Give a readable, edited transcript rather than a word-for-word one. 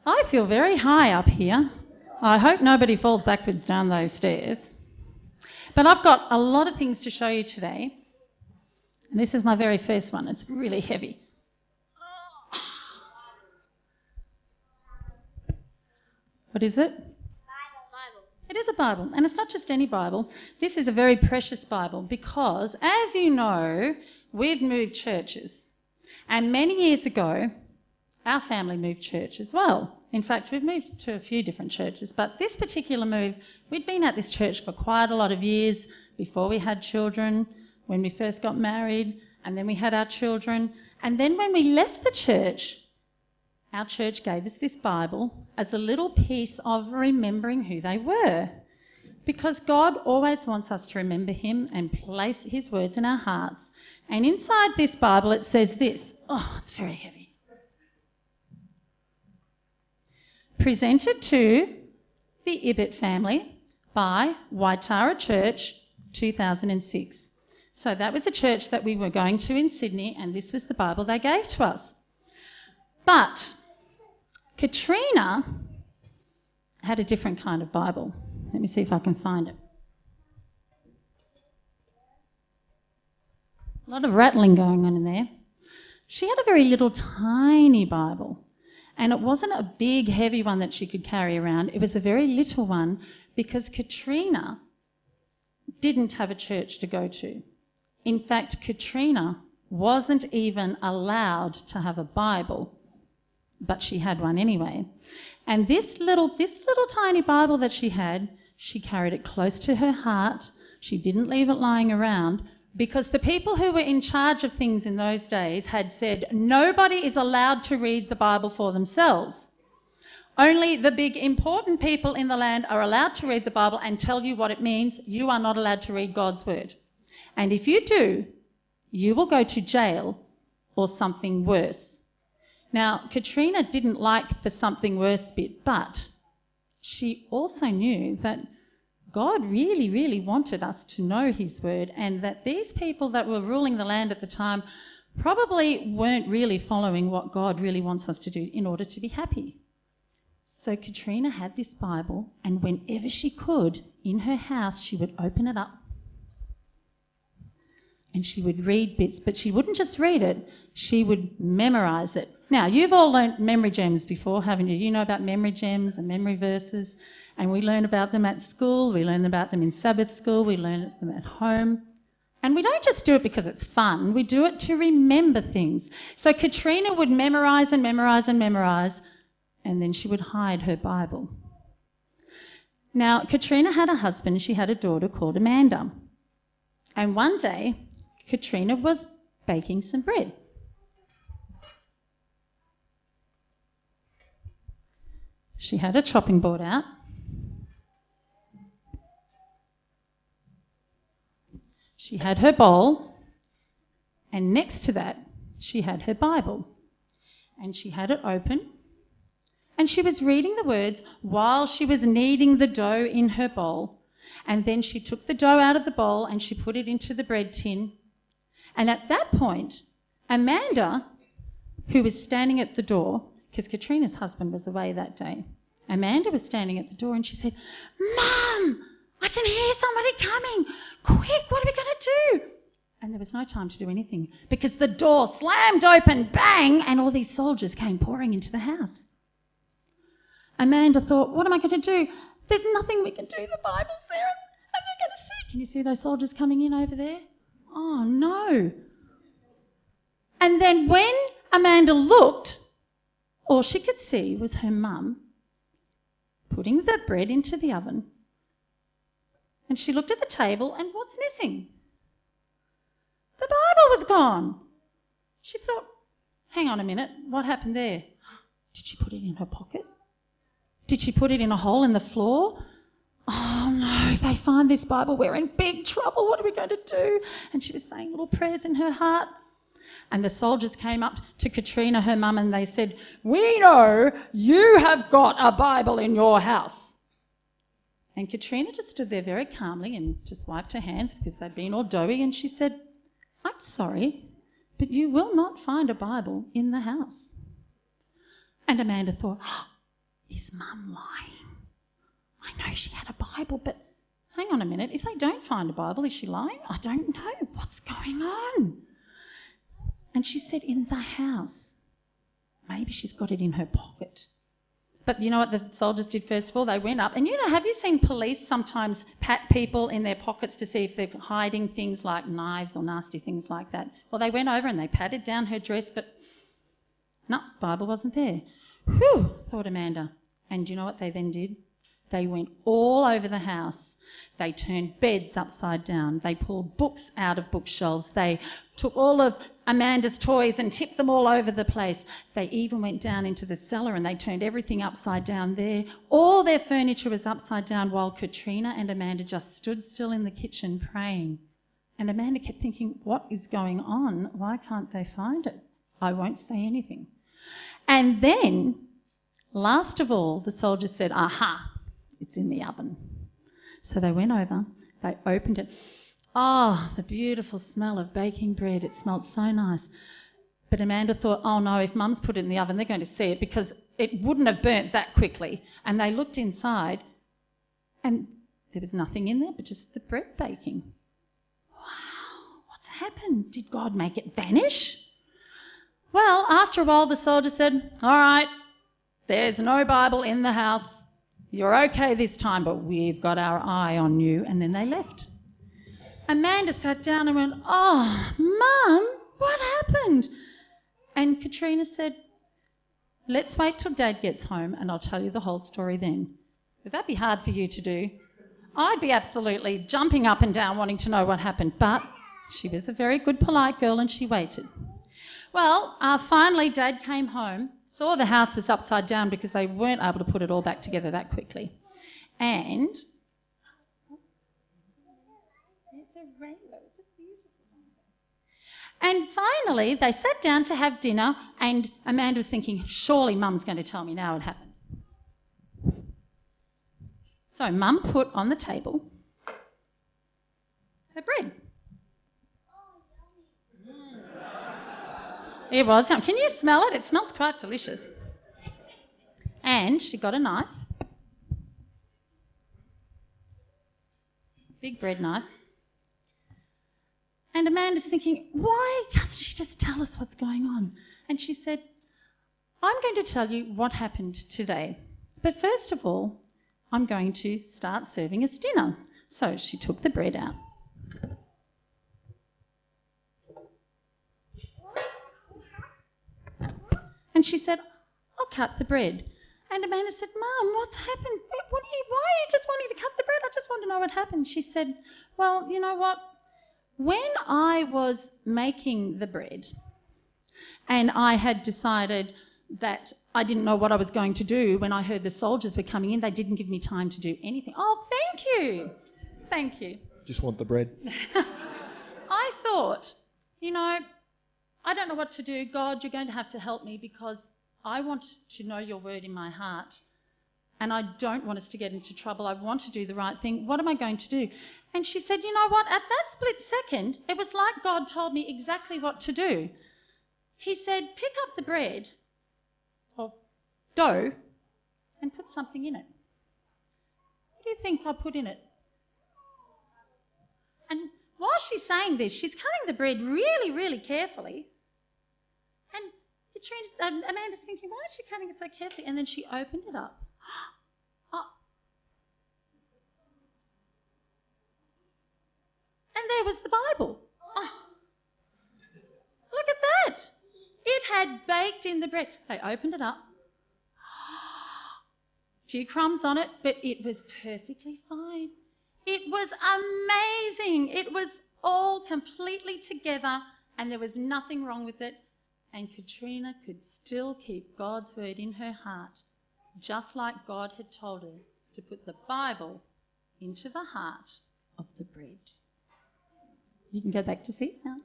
I feel very high up here. I hope nobody falls backwards down those stairs. But I've got a lot of things to show you today. And this is my very first one. It's really heavy. What is it? Bible. It is a Bible, and it's not just any Bible. This is a very precious Bible because, as you know, we've moved churches. And many years ago, our family moved church as well. In fact, we've moved to a few different churches, but this particular move, we'd been at this church for quite a lot of years before we had children, when we first got married, and then we had our children. And then when we left the church, our church gave us this Bible as a little piece of remembering who they were. Because God always wants us to remember him and place his words in our hearts. And inside this Bible it says this. Oh, it's very heavy. Presented to the Ibbott family by Waitara Church, 2006. So that was a church that we were going to in Sydney, and this was the Bible they gave to us. But Katrina had a different kind of Bible. Let me see if I can find it. A lot of rattling going on in there. She had a very little tiny Bible, and it wasn't a big heavy one that she could carry around. It was a very little one because Katrina didn't have a church to go to. In fact, Katrina wasn't even allowed to have a Bible, but she had one anyway. And this little tiny Bible that she had, she carried it close to her heart. She didn't leave it lying around because the people who were in charge of things in those days had said nobody is allowed to read the Bible for themselves. Only the big important people in the land are allowed to read the Bible and tell you what it means. You are not allowed to read God's word. And if you do, you will go to jail or something worse. Now, Katrina didn't like the something worse bit, but she also knew that God really, really wanted us to know his word, and that these people that were ruling the land at the time probably weren't really following what God really wants us to do in order to be happy. So Katrina had this Bible, and whenever she could, in her house, she would open it up and she would read bits, but she wouldn't just read it, she would memorise it. Now, you've all learnt memory gems before, haven't you? You know about memory gems and memory verses, and we learn about them at school, we learn about them in Sabbath school, we learn them at home. And we don't just do it because it's fun, we do it to remember things. So Katrina would memorise and memorise and memorise, and then she would hide her Bible. Now, Katrina had a husband, she had a daughter called Amanda. And one day, Katrina was baking some bread. She had a chopping board out. She had her bowl, and next to that, she had her Bible. And she had it open, and she was reading the words while she was kneading the dough in her bowl. And then she took the dough out of the bowl and she put it into the bread tin. And at that point, Amanda, who was standing at the door, because Katrina's husband was away that day, Amanda was standing at the door and she said, "Mum, I can hear somebody coming. Quick, what are we going to do?" And there was no time to do anything because the door slammed open, bang, and all these soldiers came pouring into the house. Amanda thought, what am I going to do? There's nothing we can do. The Bible's there and they're going to see. Can you see those soldiers coming in over there? Oh, no. And then when Amanda looked, all she could see was her mum putting the bread into the oven. And she looked at the table, and what's missing? The Bible was gone. She thought, hang on a minute, what happened there? Did she put it in her pocket? Did she put it in a hole in the floor? Oh no, if they find this Bible, we're in big trouble. What are we going to do? And she was saying little prayers in her heart. And the soldiers came up to Katrina, her mum, and they said, "We know you have got a Bible in your house." And Katrina just stood there very calmly and just wiped her hands because they'd been all doughy, and she said, "I'm sorry, but you will not find a Bible in the house." And Amanda thought, is Mum lying? I know she had a Bible, but hang on a minute. If they don't find a Bible, is she lying? I don't know. What's going on? And she said, in the house. Maybe she's got it in her pocket. But you know what the soldiers did first of all? They went up. And have you seen police sometimes pat people in their pockets to see if they're hiding things like knives or nasty things like that? Well, they went over and they patted down her dress, but no, Bible wasn't there. Whew, thought Amanda. And you know what they then did? They went all over the house. They turned beds upside down. They pulled books out of bookshelves. They took all of Amanda's toys and tipped them all over the place. They even went down into the cellar and they turned everything upside down there. All their furniture was upside down while Katrina and Amanda just stood still in the kitchen praying. And Amanda kept thinking, what is going on? Why can't they find it? I won't say anything. And then, last of all, the soldier said, aha, it's in the oven. So they went over, they opened it. Oh, the beautiful smell of baking bread. It smelled so nice. But Amanda thought, oh no, if Mum's put it in the oven, they're going to see it because it wouldn't have burnt that quickly. And they looked inside and there was nothing in there but just the bread baking. Wow, what's happened? Did God make it vanish? Well, after a while, the soldier said, all right, there's no Bible in the house. You're okay this time, but we've got our eye on you. And then they left. Amanda sat down and went, oh, Mum, what happened? And Katrina said, let's wait till Dad gets home and I'll tell you the whole story then. Would that be hard for you to do? I'd be absolutely jumping up and down wanting to know what happened. But she was a very good, polite girl and she waited. Well, finally Dad came home, saw the house was upside down because they weren't able to put it all back together that quickly. And it's a rainbow. It's a beautiful rainbow. And finally they sat down to have dinner and Amanda was thinking, surely Mum's going to tell me now what happened. So Mum put on the table her bread. It was. Can you smell it? It smells quite delicious. And she got a knife, big bread knife. And Amanda's thinking, why doesn't she just tell us what's going on? And she said, I'm going to tell you what happened today. But first of all, I'm going to start serving us dinner. So she took the bread out. And she said, I'll cut the bread. And Amanda said, Mum, what's happened? Why are you just wanting to cut the bread? I just want to know what happened. She said, well, you know what? When I was making the bread and I had decided that I didn't know what I was going to do when I heard the soldiers were coming in, they didn't give me time to do anything. Oh, thank you. Thank you. Just want the bread. I thought, I don't know what to do. God, you're going to have to help me because I want to know your word in my heart and I don't want us to get into trouble. I want to do the right thing. What am I going to do? And she said, you know what? At that split second, it was like God told me exactly what to do. He said, pick up the bread or dough and put something in it. What do you think I put in it? And while she's saying this, she's cutting the bread really, really carefully. And Amanda's thinking, why is she cutting it so carefully? And then she opened it up. Oh. And there was the Bible. Oh. Look at that. It had baked in the bread. They opened it up. A few crumbs on it, but it was perfectly fine. It was amazing. It was all completely together and there was nothing wrong with it. And Katrina could still keep God's word in her heart, just like God had told her to put the Bible into the heart of the bread. You can go back to seat now.